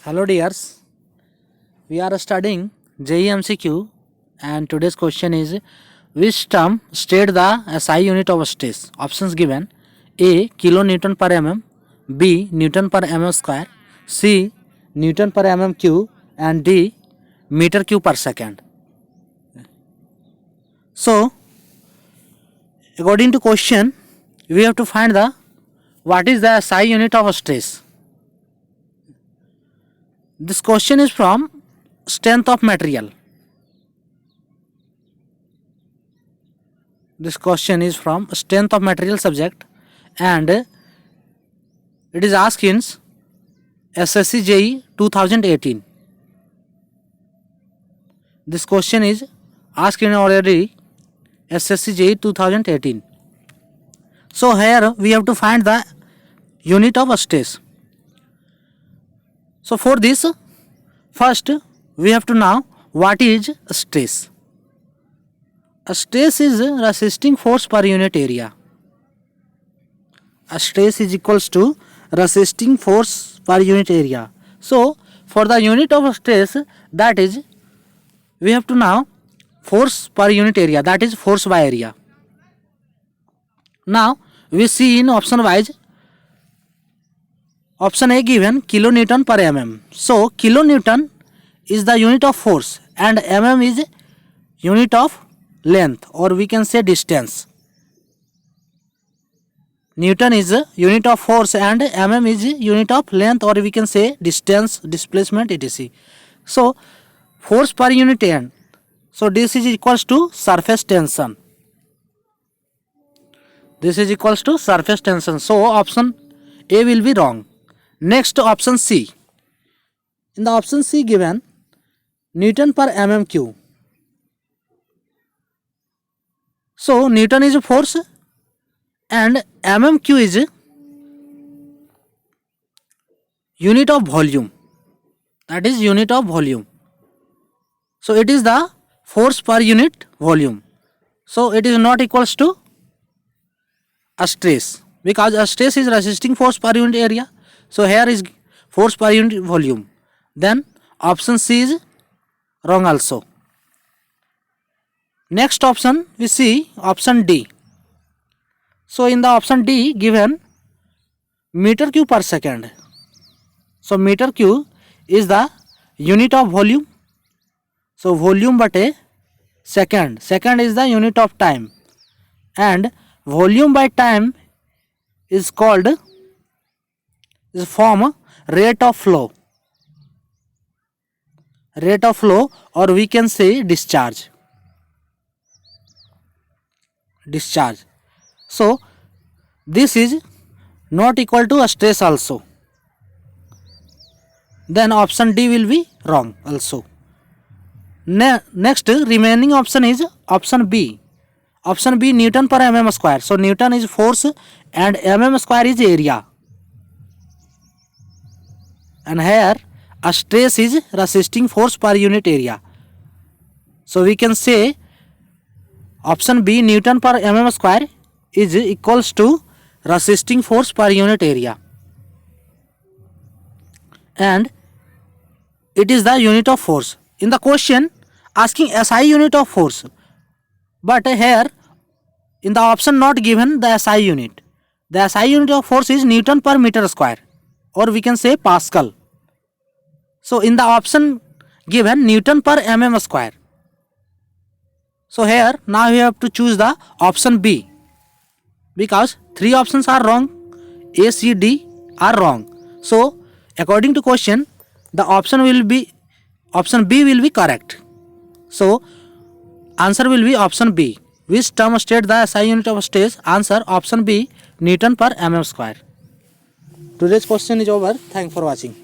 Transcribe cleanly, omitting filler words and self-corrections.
Hello dears, we are studying JEE MCQ and today's question is which term state the SI unit of stress? Options given: A. kilonewton per mm, B. Newton per mm square, C. Newton per mm cube, and D. meter cube per second. So according to question, we have to find the what is the SI unit of stress. This question is from strength of material. This question is from strength of material subject and it is asked in SSC JEE 2018. This question is asked in already SSC JEE 2018. So here we have to find the unit of stress. So for this, first we have to know what is stress. A stress is a resisting force per unit area. A stress is equals to resisting force per unit area. So for the unit of stress, that is we have to know force per unit area, that is force by area. Now we see in option wise. Option A given kilonewton per mm. So kilonewton is the unit of force and mm is unit of length, or we can say distance. Newton is unit of force and mm is unit of length, or we can say distance, displacement, etc. So force per unit end. So this is equals to surface tension. This is equals to surface tension. So option A will be wrong. Next option C. In the option C given Newton per mm cube. So Newton is a force and mm cube is unit of volume. That is unit of volume. So it is the force per unit volume. So it is not equals to a stress, because a stress is resisting force per unit area. So here is force per unit volume. Then option C is wrong also. Next option we see option D. So in the option D given meter cube per second. So meter cube is the unit of volume. So volume but a second. Second is the unit of time. And volume by time is called is form rate of flow. Rate of flow, or we can say discharge. Discharge. So this is not equal to a stress also. Then option D will be wrong also. Next remaining option is option B. Option B, Newton per mm square. So Newton is force and mm square is area. And here a stress is resisting force per unit area. So we can say option B, Newton per mm square is equals to resisting force per unit area. And it is the unit of force. In the question asking SI unit of force. But here in the option not given the SI unit. The SI unit of force is Newton per meter square, or we can say Pascal. So in the option given Newton per mm square. So here now we have to choose the option B, because three options are wrong. A, C, D are wrong. So according to question, the option B will be correct. So answer will be option B. Which term state the SI unit of stress? Answer option B, Newton per mm square. Today's question is over. Thanks for watching.